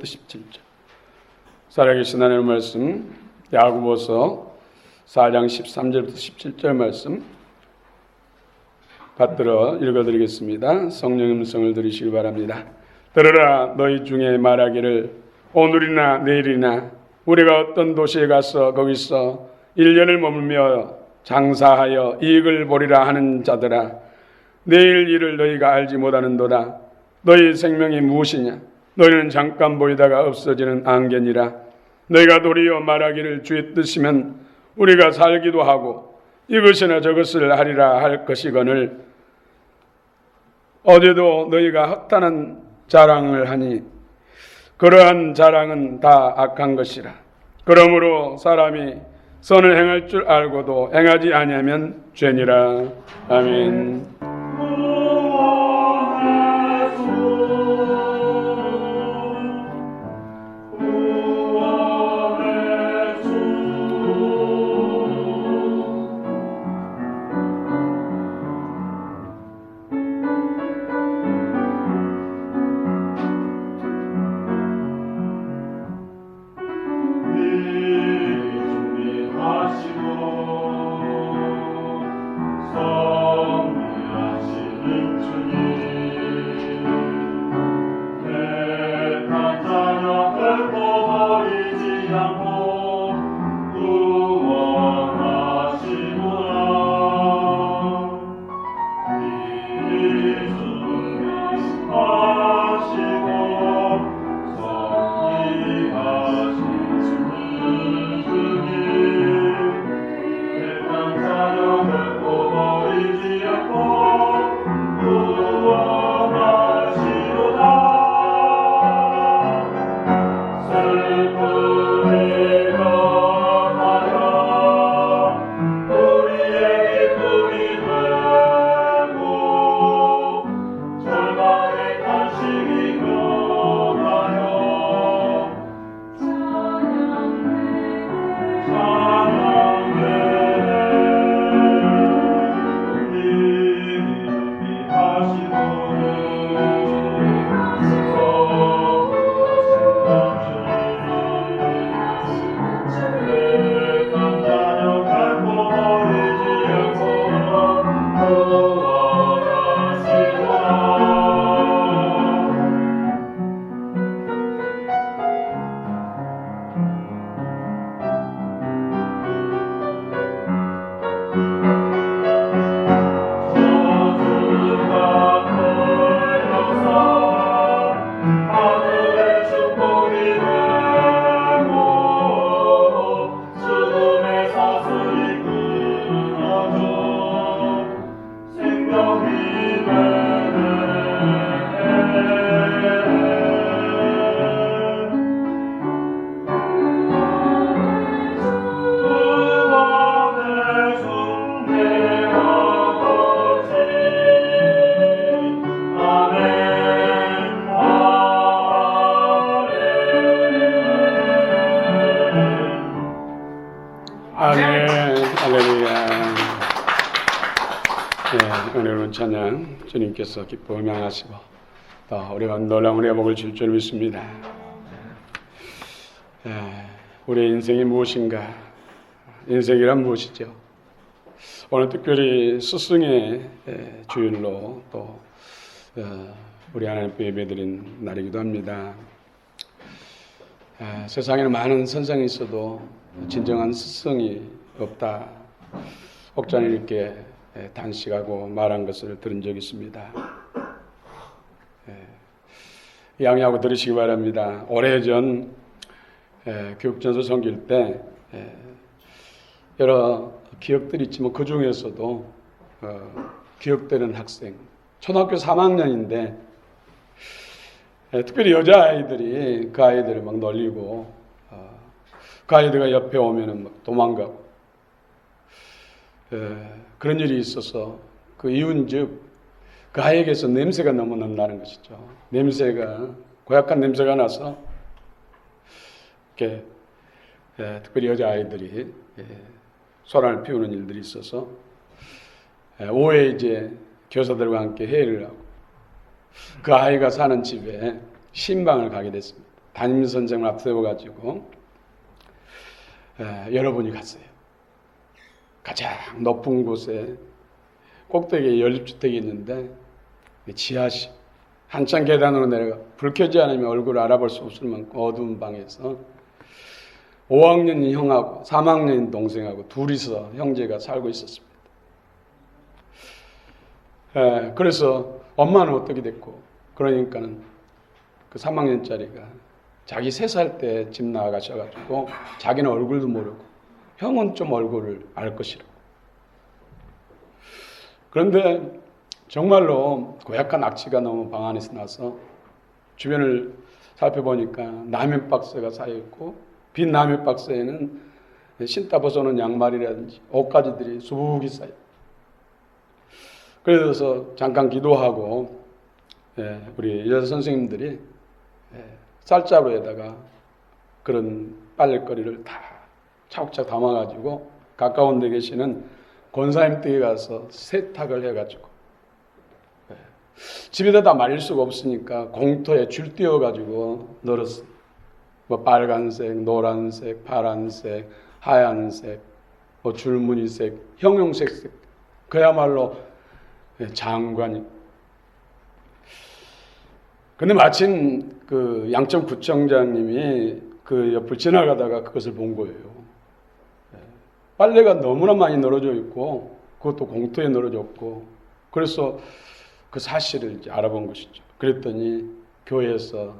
13절부터 17절. 살아계신 하나님의 말씀 야고보서 4장 13절부터 17절 말씀 받들어 읽어드리겠습니다. 성령의 음성을 들으시기 바랍니다. 들으라, 너희 중에 말하기를 오늘이나 내일이나 우리가 어떤 도시에 가서 거기서 1년을 머물며 장사하여 이익을 보리라 하는 자들아, 내일 일을 너희가 알지 못하는도다. 너희 생명이 무엇이냐? 너희는 잠깐 보이다가 없어지는 안개니라. 너희가 도리어 말하기를 주의 뜻이면 우리가 살기도 하고 이것이나 저것을 하리라 할 것이거늘 어제도 너희가 허탄한 자랑을 하니 그러한 자랑은 다 악한 것이라. 그러므로 사람이 선을 행할 줄 알고도 행하지 아니하면 죄니라. 아멘. 은혜로운 찬양 주님께서 기뻐 음향하시고 또 우리가 놀라운 회복을 줄 줄 믿습니다. 우리의 인생이 무엇인가? 인생이란 무엇이죠? 오늘 특별히 스승의 주일로 또 우리 하나님께 예배드린 날이기도 합니다. 세상에는 많은 선생이 있어도 진정한 스승이 없다. 옥자는 이렇게 단식하고 말한 것을 들은 적이 있습니다. 양해하고 들으시기 바랍니다. 오래전 교육전서 섬길 때 여러 기억들이 있지만 그 중에서도 기억되는 학생, 초등학교 3학년인데 특별히 여자아이들이 그 아이들을 막 놀리고 그 아이들과 옆에 오면은 막 도망가고 그런 일이 있어서 그 이유인즉 그 아이에게서 냄새가 너무 난다는 것이죠. 냄새가 고약한 냄새가 나서 이렇게 특별히 여자아이들이 소란을 피우는 일들이 있어서 오후에 이제 교사들과 함께 회의를 하고 그 아이가 사는 집에 신방을 가게 됐습니다. 담임 선생을 앞세워가지고 여러분이 갔어요. 가장 높은 곳에 꼭대기에 연립주택이 있는데 지하실 한참 계단으로 내려가 불 켜지 않으면 얼굴을 알아볼 수 없을 만큼 어두운 방에서 5학년 형하고 3학년 동생하고 둘이서 형제가 살고 있었습니다. 그래서 엄마는 어떻게 됐고, 그러니까는 그 3학년짜리가 자기 3살 때 집 나가셔가지고 자기는 얼굴도 모르고 형은 좀 얼굴을 알 것이라고. 그런데 정말로 고약한 악취가 너무 방 안에서 나서 주변을 살펴보니까 라면 박스가 쌓여있고 빈 라면 박스에는 신다 벗어놓은 양말이라든지 옷가지들이 수북이 쌓여. 그래서 잠깐 기도하고 우리 여자 선생님들이 쌀자루에다가 그런 빨랫거리를 다 차곡차곡 담아가지고 가까운 데 계시는 권사님 댁에 가서 세탁을 해가지고 집에다 다 말릴 수가 없으니까 공터에 줄 띄워가지고 널었어요. 뭐 빨간색, 노란색, 파란색, 하얀색, 뭐 줄무늬색, 형용색색, 그야말로 장관이. 근데 마침 그 양천구청장님이 그 옆을 지나가다가 그것을 본 거예요. 빨래가 너무나 많이 널어져 있고 그것도 공터에 널어져 있고, 그래서 그 사실을 이제 알아본 것이죠. 그랬더니 교회에서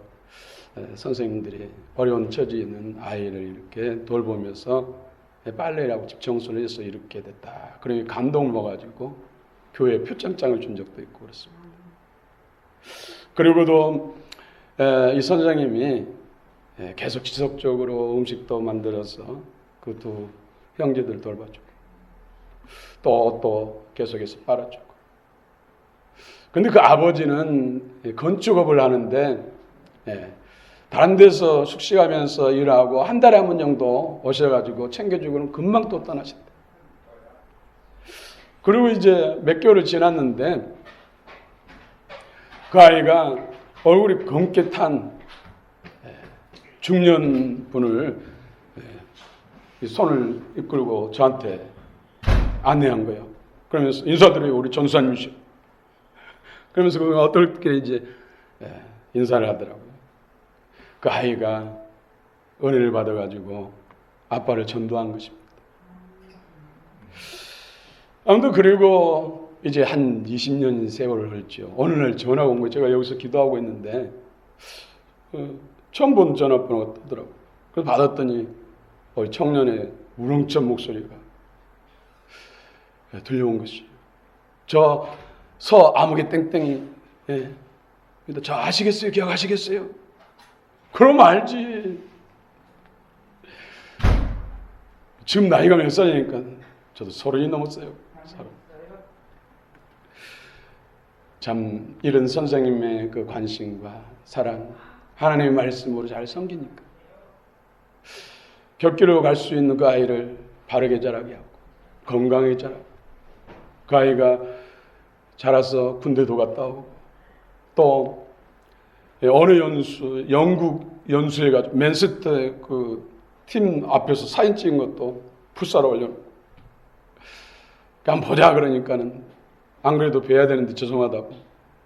선생님들이 어려운 처지에 있는 아이를 이렇게 돌보면서 빨래라고 집 청소를 해서 이렇게 됐다. 그러니 감동을 먹어가지고 교회에 표창장을 준 적도 있고 그렇습니다. 그리고도 이 선생님이 계속 지속적으로 음식도 만들어서 그 두 형제들 돌봐주고 또 계속해서 빨아주고. 근데 그 아버지는 건축업을 하는데 다른 데서 숙식하면서 일하고 한 달에 한 번 정도 오셔가지고 챙겨주고는 금방 또 떠나신다. 그리고 이제 몇 개월을 지났는데 그 아이가 얼굴이 검게 탄 중년 분을 손을 이끌고 저한테 안내한 거예요. 그러면서 인사드려요. 우리 전사님이시오. 그러면서 그 어떻게 이제 인사를 하더라고요. 그 아이가 은혜를 받아가지고 아빠를 전도한 것입니다. 아무튼 그리고 이제 한 20년 세월을 흘렀죠. 어느 날 전화가 온 거예요. 제가 여기서 기도하고 있는데 처음 본 전화번호가 뜨더라고요. 그래서 받았더니 청년의 우렁찬 목소리가 들려온 것이에요. 저 아무개 땡땡이, 저 아시겠어요? 기억하시겠어요? 그럼 알지. 지금 나이가 몇 살이니까 저도 30이 넘었어요. 참 이런 선생님의 그 관심과 사랑, 하나님의 말씀으로 잘 섬기니까 곁길로 갈 수 있는 그 아이를 바르게 자라게 하고 건강하게 자라고, 그 아이가 자라서 군대도 갔다 오고 또 어느 연수, 영국 연수해가지고 맨체스터 그 팀 앞에서 사진 찍은 것도 풋살에 올려놓고, 한번 보자 그러니까는 안 그래도 뵈야 되는데 죄송하다고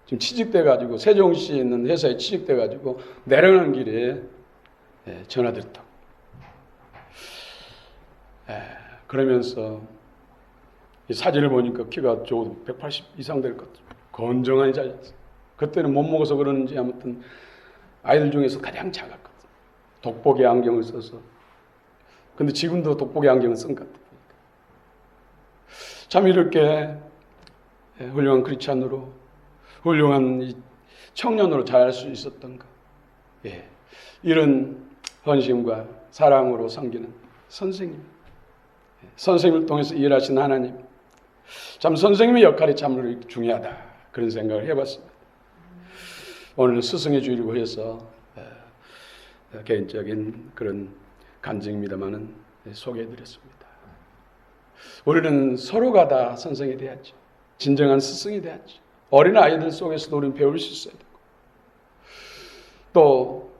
지금 취직돼가지고 세종시에 있는 회사에 취직돼가지고 내려가는 길에 전화드렸다고. 그러면서 이 사진을 보니까 키가 적어도 180 이상 될 것 같아요. 건정하니 잘렸어요. 그때는 못 먹어서 그러는지 아무튼 아이들 중에서 가장 작았거든요. 돋보기 안경을 써서. 근데 지금도 돋보기 안경을 쓴 것 같아요. 참 이렇게 훌륭한 크리스찬으로, 훌륭한 이 청년으로 자랄 수 있었던가. 이런 헌신과 사랑으로 섬기는 선생님, 선생님을 통해서 일하신 하나님, 참 선생님의 역할이 참 중요하다, 그런 생각을 해봤습니다. 오늘 스승의 주일이고 해서 개인적인 그런 간증입니다만은 소개해드렸습니다. 우리는 서로가 다 선생이 돼야죠. 진정한 스승이 돼야죠. 어린 아이들 속에서도 우리는 배울 수 있어야 되고, 또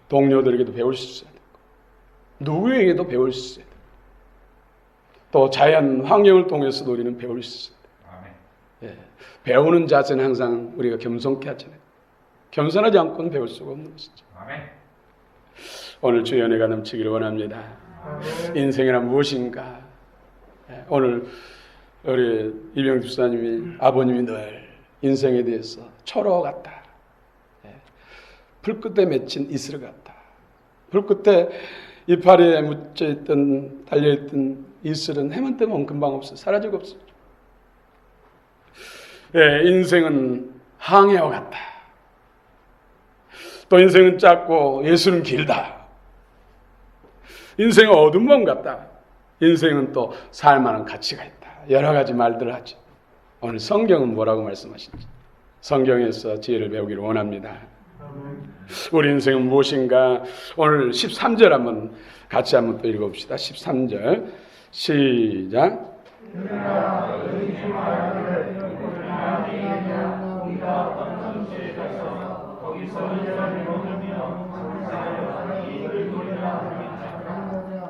동료들에게도 배울 수 있어야 되고 누구에게도 배울 수 있어야 되고 또 자연 환경을 통해서도 우리는 배울 수 있어야 돼요. 예. 배우는 자세는 항상 우리가 겸손케 하잖아요. 겸손하지 않고는 배울 수가 없는 것이죠. 오늘 주의 은혜가 넘치기를 원합니다. 인생이란 무엇인가? 오늘 우리 이병주 집사님이 아버님이 늘 인생에 대해서 초로 같다. 불끝에 맺힌 이슬 같다. 불끝에 이파리에 묻혀있던 달려있던 이슬은 해만 뜨면 금방 없어. 사라지고 없어. 인생은 항해와 같다. 또 인생은 짧고 예수는 길다. 인생은 어두운 몸 같다. 인생은 또 살만한 가치가 있다. 여러 가지 말들을 하죠. 오늘 성경은 뭐라고 말씀하신지 성경에서 지혜를 배우기를 원합니다. 우리 인생은 무엇인가? 오늘 13절 한번 같이 한번 또 읽어봅시다. 13절 시작.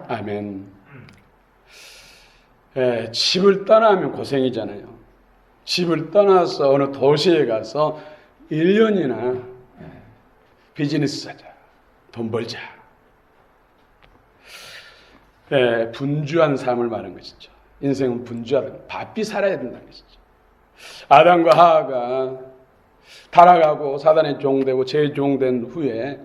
아멘. 집을 떠나면 고생이잖아요. 집을 떠나서 어느 도시에 가서 1년이나 비즈니스 하자. 돈 벌자. 분주한 삶을 말하는 것이죠. 인생은 분주하다. 바삐 살아야 된다는 것이죠. 아담과 하와가 타락하고 사단의 종되고 죄의 종된 후에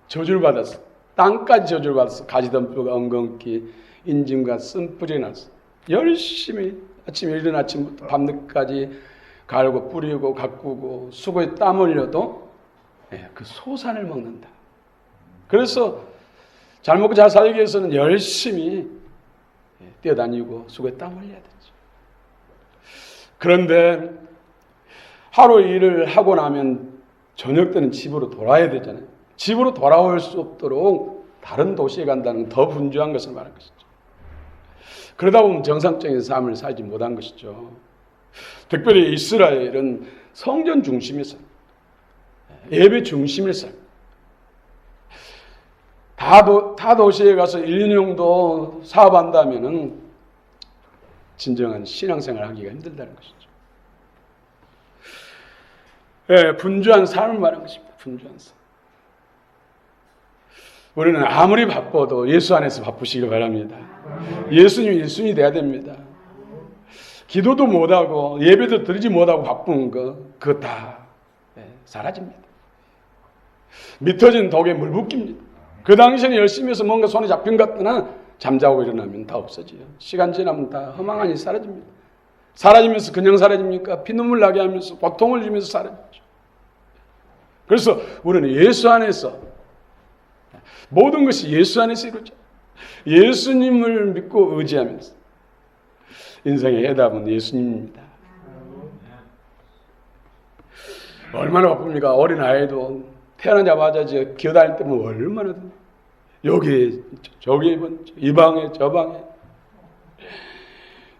저주를 받았어. 땅까지 저주를 받았어. 가지덤불과 엉겅퀴 인짐과 쓴뿌리 나서 열심히 아침에 이른 아침부터 밤늦게까지 갈고 뿌리고 가꾸고 수고에 땀 흘려도 그 소산을 먹는다. 그래서 잘 먹고 잘 살기 위해서는 열심히 뛰어다니고 수고에 땀 흘려야 되죠. 그런데 하루 일을 하고 나면 저녁 때는 집으로 돌아야 되잖아요. 집으로 돌아올 수 없도록 다른 도시에 간다는 더 분주한 것을 말하는 것이죠. 그러다 보면 정상적인 삶을 살지 못한 것이죠. 특별히 이스라엘은 성전 중심의 삶, 예배 중심의 삶. 다 도시에 가서 1년 정도 사업한다면은 진정한 신앙생활을 하기가 힘들다는 것이죠. 분주한 삶을 말하는 것입니다. 분주한 삶. 우리는 아무리 바빠도 예수 안에서 바쁘시길 바랍니다. 예수님이 돼야 됩니다. 기도도 못하고 예배도 드리지 못하고 바쁜 거 그거 다 사라집니다. 미터진 독에 물 붓깁니다. 그 당시에는 열심히 해서 뭔가 손에 잡힌 것 같으나 잠자고 일어나면 다 없어져요. 시간 지나면 다 허망한 일이 사라집니다. 사라지면서 그냥 사라집니까? 피눈물 나게 하면서 고통을 주면서 사라지죠. 그래서 우리는 예수 안에서 모든 것이 예수 안에서 이루어져. 예수님을 믿고 의지하면서 인생의 해답은 예수님입니다. 얼마나 바쁩니까? 어린아이도 태어나자마자 기어다닐 때면 얼마나 여기 저기 이 방에 저 방에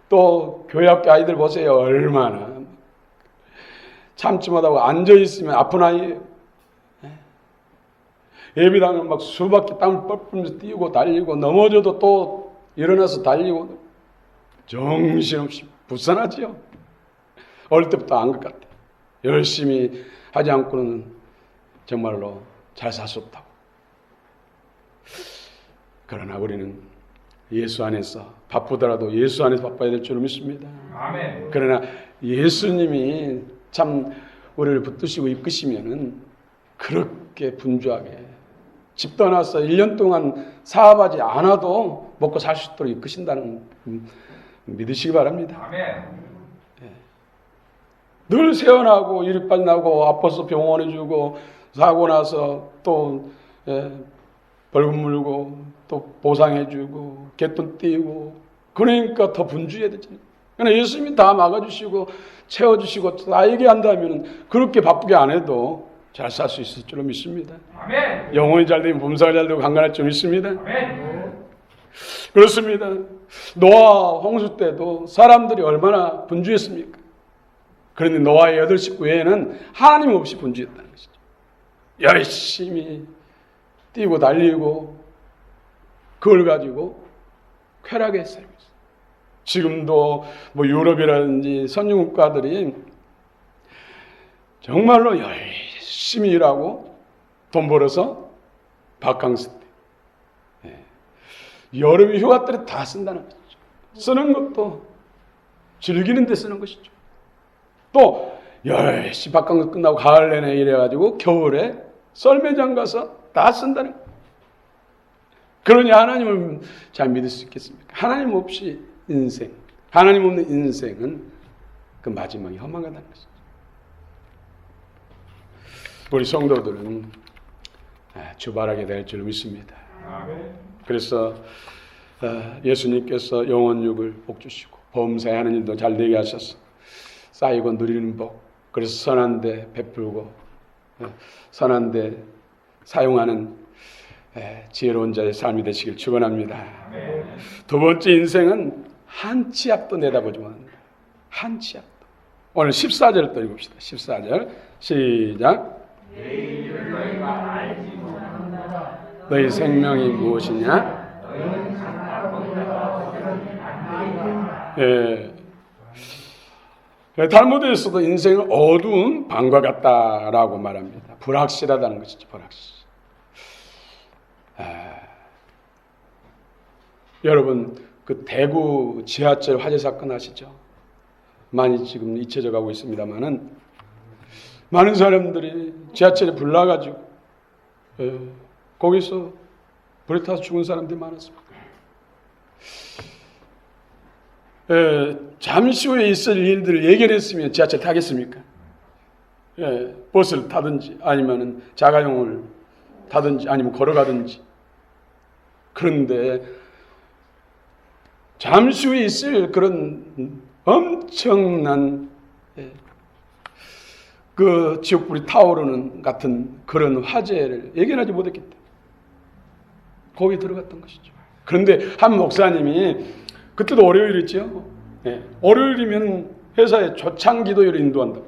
또 교회학교 아이들 보세요. 얼마나 참지 못하고 앉아있으면 아픈 아이예요. 예배당은 막 수박에 땀을 뻘뻘면서 뛰고 달리고 넘어져도 또 일어나서 달리고 정신없이 불쌍하지요. 어릴 때부터 안 것 같아요. 열심히 하지 않고는 정말로 잘 살 수 없다고. 그러나 우리는 예수 안에서 바쁘더라도 예수 안에서 바빠야 될 줄 믿습니다. 아멘. 그러나 예수님이 참 우리를 붙드시고 이끄시면은 그렇게 분주하게 집 떠나서 1년 동안 사업하지 않아도 먹고 살 수 있도록 이끄신다는 믿으시기 바랍니다. 아멘. 늘 세어나고 일이 나고 아파서 병원에 주고 사고 나서 또 벌금 물고 또 보상해 주고 갯돈 띄고 그러니까 더 분주해야 되잖아요. 그러나 예수님이 다 막아주시고 채워주시고 다 얘기한다면 그렇게 바쁘게 안 해도 잘 살 수 있을 줄로 믿습니다. 아멘. 영혼이 잘 되면 범사가 잘 되고 강건할 줄 믿습니다. 아멘. 그렇습니다. 노아 홍수 때도 사람들이 얼마나 분주했습니까? 그런데 노아의 8 식구 외에는 하나님 없이 분주했다는 것이죠. 열심히 뛰고 달리고 그걸 가지고 쾌락에 살고 있어요. 지금도 뭐 유럽이라든지 선진 국가들이 정말로 열심히 일하고 돈 벌어서 바캉스 때 여름 휴가 때를 다 쓴다는 거죠. 쓰는 것도 즐기는 데 쓰는 것이죠. 또 열심히 바캉스 끝나고 가을 내내 일해가지고 겨울에 썰매장 가서 다 쓴다는 거예요. 그러니 하나님을 잘 믿을 수 있겠습니까? 하나님 없이 인생, 하나님 없는 인생은 그 마지막이 허망하다는 것이죠. 우리 성도들은 주발하게 될 줄 믿습니다. 그래서 예수님께서 영원육을 복 주시고 범사하는 일도 잘 되게 하셔서 쌓이고 누리는 복, 그래서 선한 데 베풀고 선한 데 사용하는 지혜로운 자의 삶이 되시길 축원합니다. 두 번째 인생은 한 치 앞도 내다보지 못합니다. 한 치 앞도. 오늘 14절 또 읽읍시다. 14절 시작. 너희 생명이 무엇이냐? 탈무드에서도 인생은 어두운 밤과 같다라고 말합니다. 불확실하다는 것이죠. 불확실. 여러분 그 대구 지하철 화재 사건 아시죠? 많이 지금 잊혀져 가고 있습니다만은 많은 사람들이 지하철에 불나가지고 거기서 불에 타서 죽은 사람들이 많았습니다. 잠시 후에 있을 일들을 예견했으면 지하철 타겠습니까? 버스를 타든지 아니면 자가용을 타든지 아니면 걸어가든지. 그런데 잠시 후에 있을 그런 엄청난 그 지옥불이 타오르는 같은 그런 화재를 예견하지 못했기 때문에 거기에 들어갔던 것이죠. 그런데 한 목사님이 그때도 월요일이죠. 월요일이면 회사에 조창기도회를 인도한다고.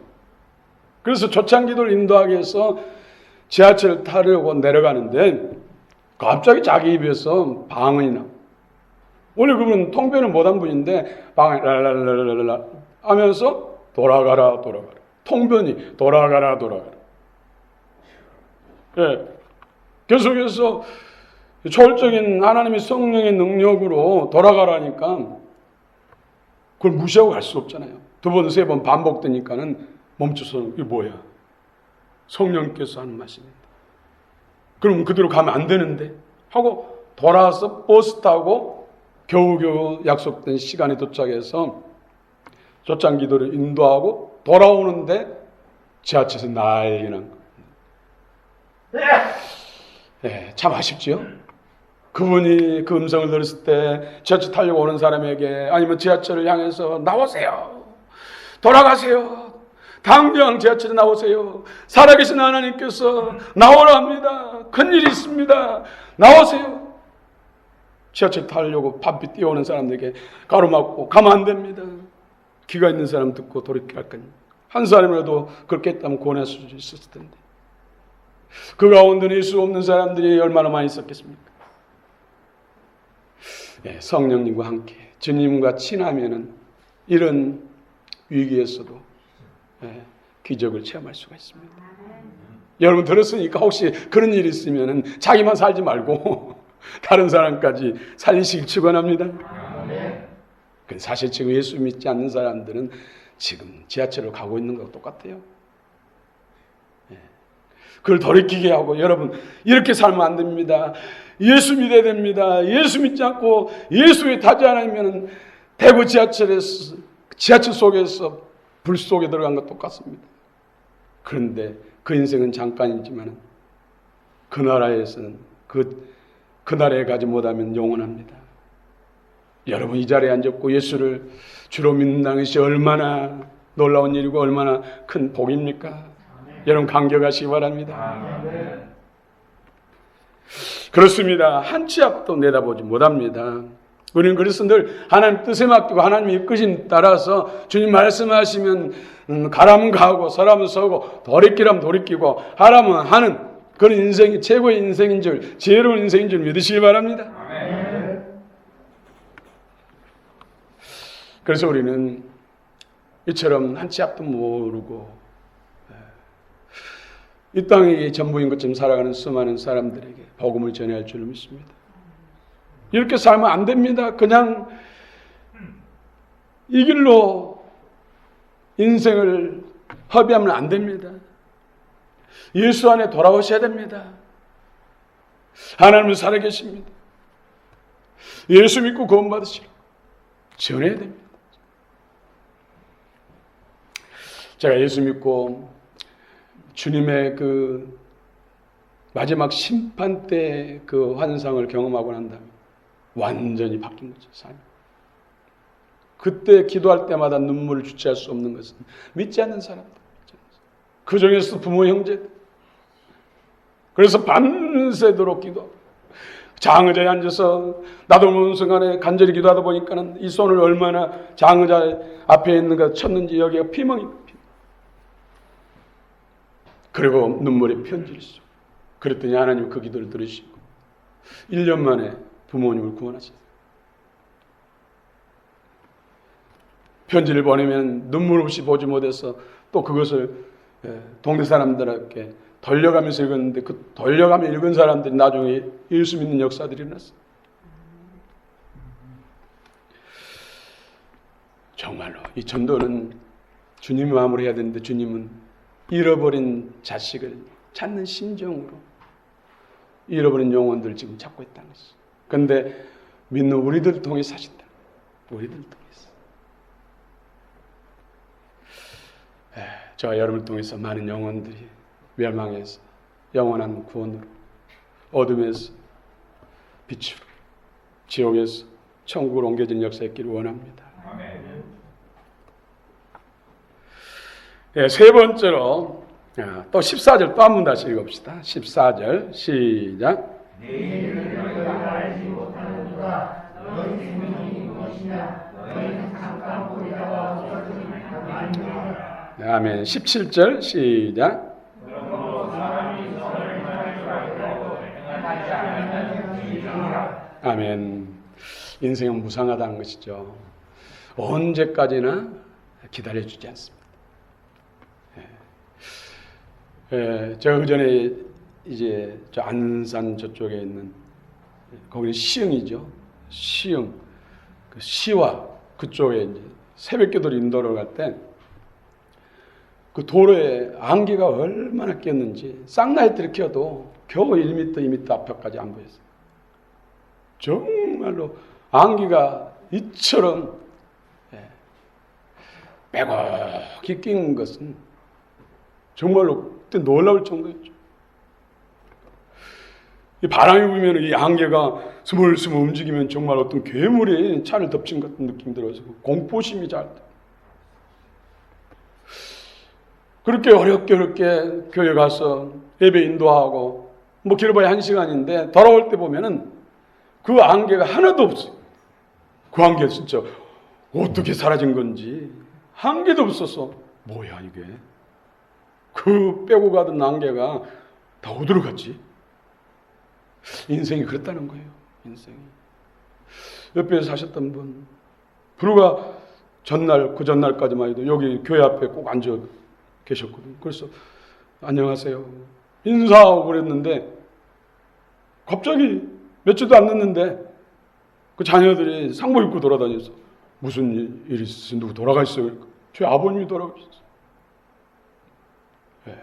그래서 조창기도를 인도하기 위해서 지하철을 타려고 내려가는데 갑자기 자기 입에서 방언이 나. 원래 그분은 통변을 못한 분인데 방언이 랄랄랄랄랄라 하면서 돌아가라. 통변이 돌아가라. 계속해서 초월적인 하나님의 성령의 능력으로 돌아가라니까 그걸 무시하고 갈 수 없잖아요. 두 번, 세 번 반복되니까는 멈춰서 이게 뭐야? 성령께서 하는 말씀인데. 그럼 그대로 가면 안 되는데 하고 돌아와서 버스 타고 겨우겨우 약속된 시간에 도착해서 조창기도를 인도하고 돌아오는데 지하철에서 난리 난 거예요. 참 아쉽지요? 그분이 그 음성을 들었을 때 지하철 타려고 오는 사람에게 아니면 지하철을 향해서 나오세요. 돌아가세요. 당장 지하철에 나오세요. 살아계신 하나님께서 나오라 합니다. 큰일이 있습니다. 나오세요. 지하철 타려고 바삐 뛰어오는 사람들에게 가로막고 가면 안 됩니다. 귀가 있는 사람 듣고 돌이킬 거니. 한 사람이라도 그렇게 했다면 구원할 수 있었을 텐데. 그 가운데는 예수 없는 사람들이 얼마나 많이 있었겠습니까? 성령님과 함께 주님과 친하면은 이런 위기에서도 기적을 체험할 수가 있습니다. 여러분 들었으니까 혹시 그런 일이 있으면은 자기만 살지 말고 다른 사람까지 살리시길 축원합니다. 사실 지금 예수 믿지 않는 사람들은 지금 지하철로 가고 있는 것과 똑같아요. 그걸 돌이키게 하고 여러분 이렇게 살면 안 됩니다. 예수 믿어야 됩니다. 예수 믿지 않고 예수에 타지 않으면 대구 지하철 속에서 불 속에 들어간 것 똑같습니다. 그런데 그 인생은 잠깐이지만 그 나라에서는 그 나라에 가지 못하면 영원합니다. 여러분 이 자리에 앉았고 예수를 주로 믿는다는 것이 얼마나 놀라운 일이고 얼마나 큰 복입니까? 여러분 감격하시기 바랍니다. 그렇습니다. 한 치 앞도 내다보지 못합니다. 우리는 그래서 늘 하나님 뜻에 맡기고 하나님의 이끄심 따라서 주님 말씀하시면 가라면 가고 서라면 서고 돌이키라면 돌이키고 하라면 하는 그런 인생이 최고의 인생인 줄, 지혜로운 인생인 줄 믿으시기 바랍니다. 그래서 우리는 이처럼 한 치 앞도 모르고 이 땅이 전부인 것처럼 살아가는 수많은 사람들에게 복음을 전해야 할 줄 믿습니다. 이렇게 살면 안 됩니다. 그냥 이 길로 인생을 허비하면 안 됩니다. 예수 안에 돌아오셔야 됩니다. 하나님은 살아계십니다. 예수 믿고 구원받으시라고 전해야 됩니다. 제가 예수 믿고 주님의 그 마지막 심판 때 그 환상을 경험하고 난 다음에 완전히 바뀐 거죠, 삶이. 그때 기도할 때마다 눈물을 주체할 수 없는 것은 믿지 않는 사람들, 그 중에서 부모 형제들. 그래서 밤새도록 기도하고 장의자에 앉아서 나도 모르는 순간에 간절히 기도하다 보니까는 이 손을 얼마나 장의자 앞에 있는 거 쳤는지 여기가 피멍입니다. 그리고 눈물에 편지를 써. 그랬더니 하나님 그 기도를 들으시고 1년 만에 부모님을 구원하셨어요. 편지를 보내면 눈물 없이 보지 못해서 또 그것을 동네 사람들에게 돌려가면서 읽었는데 그 돌려가며 읽은 사람들이 나중에 예수 믿는 역사들이 일어났어요. 정말로 이 전도는 주님이 마무리해야 되는데 주님은 잃어버린 자식을 찾는 심정으로 잃어버린 영혼들을 지금 찾고 있다는 것이죠. 그런데 믿는 우리들 통해서 하신다. 우리들 통해서. 저와 여러분을 통해서 많은 영혼들이 멸망해서 영원한 구원으로, 어둠에서 빛으로, 지옥에서 천국으로 옮겨진 역사 있기를 원합니다. 네, 세 번째로 또 14절 또 한 번 다시 읽읍시다. 14절 시작. 내 이름을 너희가 알지 못하는도다. 너희 생명이 무엇이냐? 너희는 잠깐 보리다가 없어지는 아니니라. 네, 아멘. 17절 시작. 아멘. 인생은 무상하다는 것이죠. 언제까지나 기다려주지 않습니다. 제가 그 전에 이제 저 안산 저쪽에 있는 거기는 시흥이죠. 시흥 그 시와 그쪽에 이제 새벽기도를 인도를 갈 때 그 도로에 안개가 얼마나 꼈는지 쌍라이트를 켜도 겨우 1m, 2m 앞에까지 안 보였어요. 정말로 안개가 이처럼 빼곡히 낀 것은 정말로 그때 놀라울 정도였죠. 이 바람이 불면 이 안개가 스물스물 움직이면 정말 어떤 괴물이 차를 덮친 같은 느낌이 들어서 공포심이 잘 돼. 그렇게 어렵게 교회 가서 예배 인도하고 뭐 길어봐야 1시간인데 돌아올 때 보면은 그 안개가 하나도 없어요. 그 안개 진짜 어떻게 사라진 건지 한 개도 없었어. 뭐야 이게? 그 빼고 가던 안개가 다 어디로 갔지? 인생이 그렇다는 거예요. 인생이. 옆에 사셨던 분 불과 전날 그 전날까지만 해도 여기 교회 앞에 꼭 앉아 계셨거든요. 그래서 안녕하세요 인사하고 그랬는데 갑자기 며칠도 안 됐는데 그 자녀들이 상복 입고 돌아다녀서 무슨 일이 있어서 누구 돌아가셨어요? 저희 아버님이 돌아가셨어요. 네.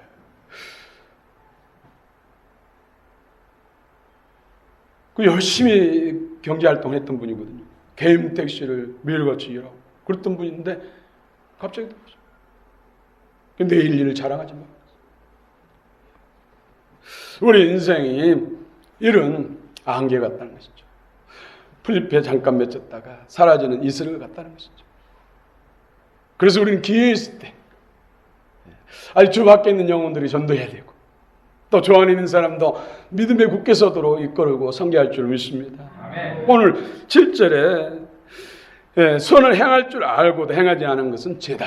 그 열심히 경제활동을 했던 분이거든요. 개인 택시를 매일같이 일하고 그랬던 분인데 갑자기 돌아가셨어요. 내일 일을 자랑하지 마. 우리 인생이 이런 안개 같다는 것이죠. 풀잎에 잠깐 맺혔다가 사라지는 이슬 같다는 것이죠. 그래서 우리는 기회 있을 때 아직 주 밖에 있는 영혼들이 전도해야 되고 또 주 안에 있는 사람도 믿음에 굳게 서도록 이끌고 섬겨할 줄 믿습니다. 아멘. 오늘 7절에 선을 행할 줄 알고도 행하지 않은 것은 죄다.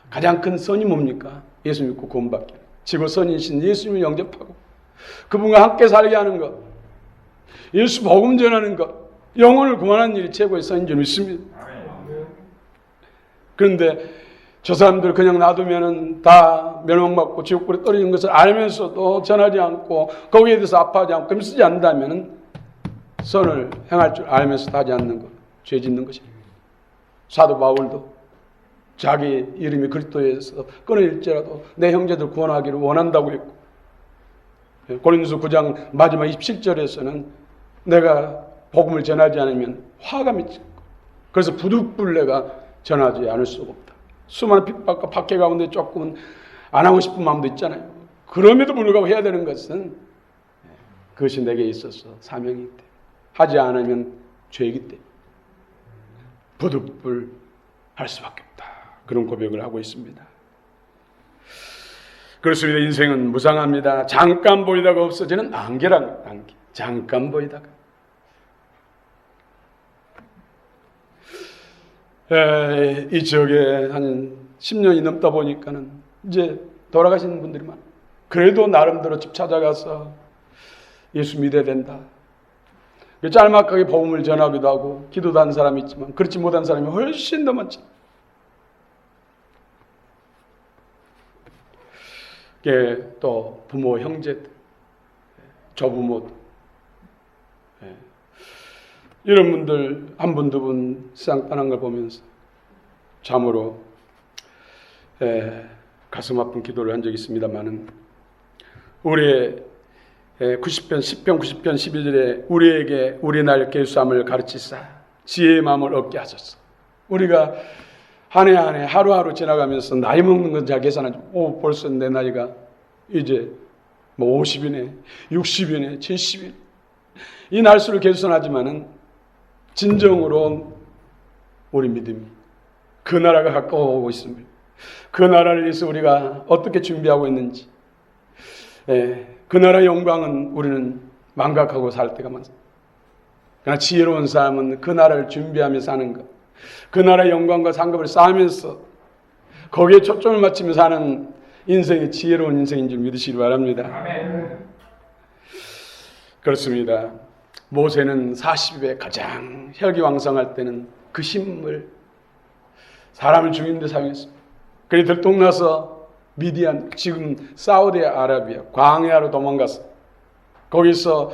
가장 큰 선이 뭡니까? 예수 믿고 구원받기. 지고 선이신 예수님을 영접하고 그분과 함께 살게 하는 것, 예수 복음 전하는 것, 영혼을 구원하는 일이 최고의 선인 줄 믿습니다. 그런데 저 사람들 그냥 놔두면은 다 멸망받고 지옥불에 떨어지는 것을 알면서도 전하지 않고 거기에 대해서 아파하지 않고 힘쓰지 않는다면은 선을 행할 줄 알면서도 하지 않는 것, 죄 짓는 것입니다. 사도 바울도 자기 이름이 그리스도에서 끊어질지라도 내 형제들 구원하기를 원한다고 했고, 고린도서 9장 마지막 27절에서는 내가 복음을 전하지 않으면 화가 미치고, 그래서 부득불 내가 전하지 않을 수가 없다. 수많은 핍박과 박해 가운데 조금은 안 하고 싶은 마음도 있잖아요. 그럼에도 불구하고 해야 되는 것은 그것이 내게 있어서 사명이기 때문에, 하지 않으면 죄이기 때문에 부득불 할 수밖에 없다. 그런 고백을 하고 있습니다. 그렇습니다. 인생은 무상합니다. 잠깐 보이다가 없어지는 안개란 안개. 잠깐 보이다가. 이 지역에 한 10년이 넘다 보니까는 이제 돌아가시는 분들이 많아요. 그래도 나름대로 집 찾아가서 예수 믿어야 된다. 짤막하게 복음을 전하기도 하고 기도도 한 사람이 있지만 그렇지 못한 사람이 훨씬 더 많죠. 또 부모, 형제들, 조부모들, 이런 분들 한 분, 두 분 세상 떠난 걸 보면서 참으로 가슴 아픈 기도를 한 적이 있습니다만은, 우리의 10편 90편 12절에 우리에게 우리 날 계수함을 가르치사 지혜의 마음을 얻게 하소서. 우리가 한 해 한 해 하루하루 지나가면서 나이 먹는 건 잘 계산하죠. 벌써 내 나이가 이제 50이네, 60이네, 70이네. 이 날수를 계산하지만은 진정으로 우리 믿음이 그 나라가 가까워오고 있습니다. 그 나라를 위해서 우리가 어떻게 준비하고 있는지, 그 나라의 영광은 우리는 망각하고 살 때가 많습니다. 그러나 지혜로운 사람은 그 나라를 준비하며 사는 것, 그 나라의 영광과 상급을 쌓으면서 거기에 초점을 맞추며 사는 인생이 지혜로운 인생인 줄 믿으시기 바랍니다. 아멘. 그렇습니다. 모세는 40에 가장 혈기왕성할 때는 그 힘을 사람을 죽이는 데 사용했습니다. 그리 들통나서 미디안, 지금 사우디아라비아 광야로 도망갔어. 거기서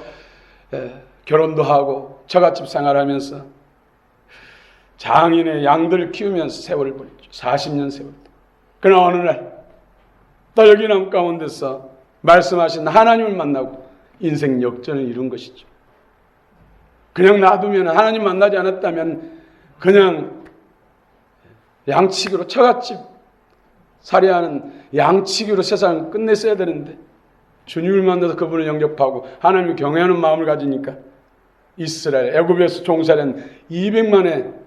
결혼도 하고 처갓집 생활하면서 장인의 양들을 키우면서 세월을 보냈죠. 40년 세월. 그러나 어느 날 떨기나무 가운데서 말씀하신 하나님을 만나고 인생 역전을 이룬 것이죠. 그냥 놔두면, 하나님 만나지 않았다면 그냥 양치기로, 처갓집 살이하는 양치기로 세상을 끝냈어야 되는데, 주님을 만나서 그분을 영접하고 하나님을 경외하는 마음을 가지니까 이스라엘, 애굽에서 종살이한 200만의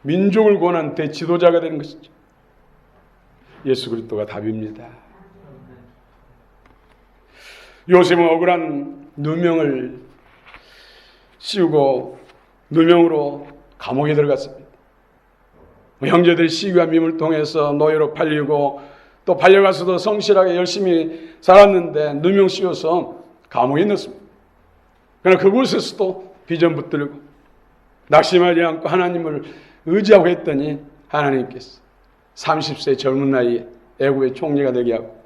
민족을 구원한 대지도자가 되는 것이죠. 예수 그리스도가 답입니다. 요셉은 억울한 누명을 씌우고 누명으로 감옥에 들어갔습니다. 형제들의 시기와 밈을 통해서 노예로 팔리고, 또 팔려가서도 성실하게 열심히 살았는데 누명 씌워서 감옥에 넣었습니다. 그러나 그곳에서도 비전 붙들고 낙심하지 않고 하나님을 의지하고 했더니 하나님께서 30세 젊은 나이에 애국의 총리가 되게 하고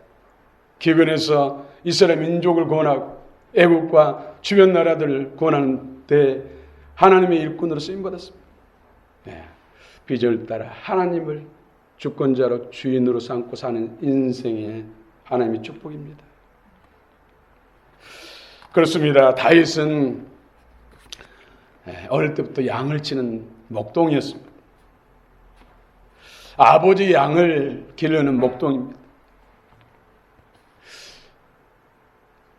기근에서 이스라엘 민족을 구원하고 애국과 주변 나라들을 구원하는 데 하나님의 일꾼으로 쓰임받았습니다. 비전을 따라 하나님을 주권자로 주인으로 삼고 사는 인생의 하나님의 축복입니다. 그렇습니다. 다윗은 어릴 때부터 양을 치는 목동이었습니다. 아버지 양을 기르는 목동입니다.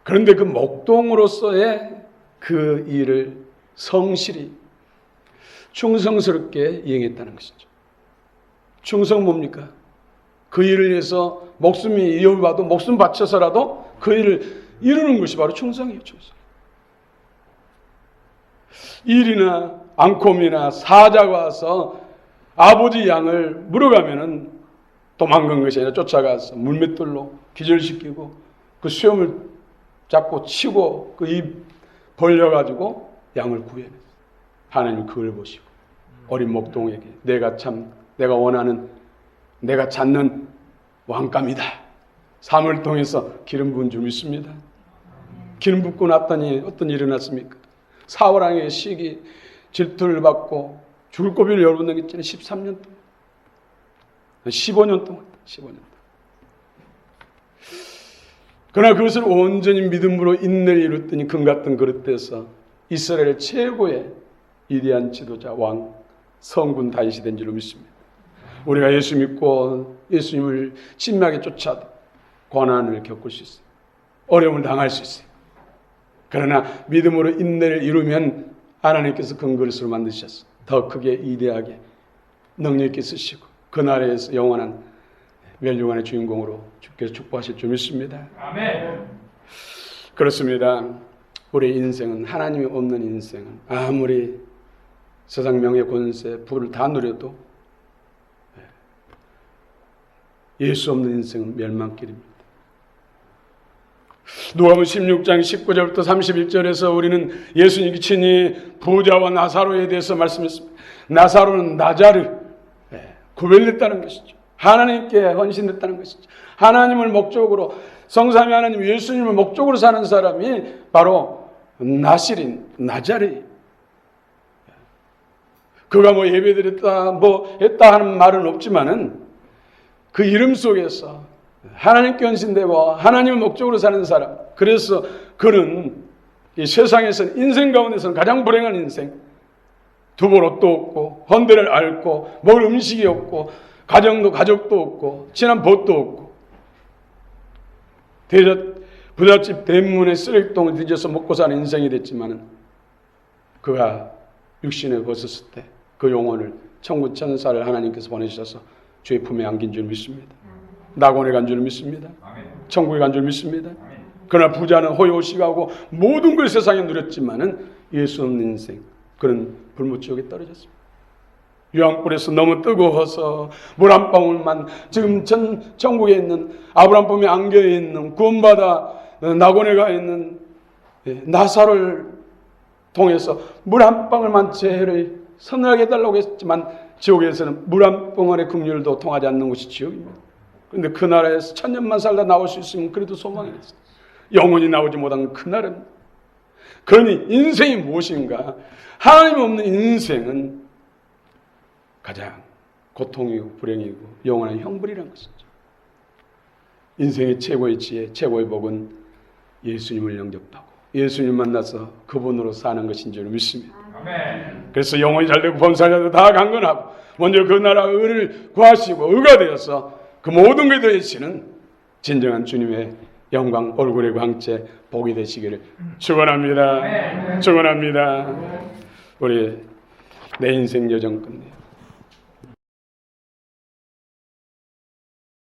그런데 그 목동으로서의 그 일을 성실히 충성스럽게 이행했다는 것이죠. 충성 뭡니까? 그 일을 위해서 목숨이 위협받아도 목숨 바쳐서라도 그 일을 이루는 것이 바로 충성이에요. 충성. 일이나 앙콤이나 사자가 와서 아버지 양을 물어가면은 도망간 것이 아니라 쫓아가서 물맷돌로 기절시키고 그 수염을 잡고 치고 그 입 벌려가지고 양을 구해냈어요. 하나님 그걸 보시고 어린 목동에게 내가 원하는 내가 찾는 왕감이다. 삶을 통해서 기름 부은 줄 믿습니다. 기름 붓고 났더니 어떤 일이 일어났습니까? 사울왕의 시기 질투를 받고 죽을 고비를 열어보는 게 있잖아요. 13년 동안 15년 동안 그러나 그것을 온전히 믿음으로 인내를 이뤘더니 금같은 그릇에서 이스라엘 최고의 위대한 지도자 왕 성군 다윗이 된 줄로 믿습니다. 우리가 예수 믿고 예수님을 친밀하게 쫓아도 고난을 겪을 수 있어요. 어려움을 당할 수 있어요. 그러나 믿음으로 인내를 이루면 하나님께서 큰 그릇으로 만드셨어요. 더 크게 위대하게 능력 있게 쓰시고 그 나라에서 영원한 멸류관의 주인공으로 주께서 축복하실 줄 믿습니다. 아멘. 그렇습니다. 우리의 인생은 하나님이 없는 인생은 아무리 세상 명예 권세 부를 다 누려도 예수 없는 인생은 멸망길입니다. 누가복음 16장 19절부터 31절에서 우리는 예수님이 친히 부자와 나사로에 대해서 말씀했습니다. 나사로는 나자를 구별했다는 것이죠. 하나님께 헌신했다는 것이죠. 하나님을 목적으로 성삼위 하나님 예수님을 목적으로 사는 사람이 바로 나자리. 그가 뭐 예배드렸다 뭐 했다 하는 말은 없지만은 그 이름 속에서 하나님께 헌신되고 하나님을 목적으로 사는 사람. 그래서 그는 이 세상에서는 인생 가운데서는 가장 불행한 인생. 두 벌 옷도 없고 헌대를 앓고 먹을 음식이 없고 가족도 없고 친한 벗도 없고 부잣집 대문에 쓰레기통을 뒤져서 먹고 사는 인생이 됐지만은 그가 육신에 벗었을 때 그 영혼을 천국 천사를 하나님께서 보내주셔서 주의 품에 안긴 줄 믿습니다. 낙원에 간 줄 믿습니다. 천국에 간 줄 믿습니다. 그러나 부자는 호요시가고 모든 걸 세상에 누렸지만은 예수 없는 인생 그런 불못지옥에 떨어졌습니다. 유황불에서 너무 뜨거워서 물 한 방울만 지금 천국에 있는 아브라함 품에 안겨 있는 구원받아 낙원에 가 있는 나사로를 통해서 물 한 방울만 죄를 선하게 해달라고 했지만 지옥에서는 물 한 방울의 긍휼도 통하지 않는 곳이 지옥입니다. 그런데 그 나라에서 천년만 살다 나올 수 있으면 그래도 소망이 있어요. 영원히 나오지 못한 그 나라입니다. 그러니 인생이 무엇인가? 하나님 없는 인생은 가장 고통이고 불행이고 영원한 형벌이라는 것이죠. 인생의 최고의 지혜, 최고의 복은 예수님을 영접하고 예수님 만나서 그분으로 사는 것인 줄 믿습니다. 아멘. 그래서 영혼이 잘되고 범사자도 다 강건하고 먼저 그 나라 의를 구하시고 의가 되어서 그 모든 것에 대해서는 진정한 주님의 영광 얼굴의 광채 복이 되시기를 축원합니다. 축원합니다. 우리 내 인생 여정 끝내요.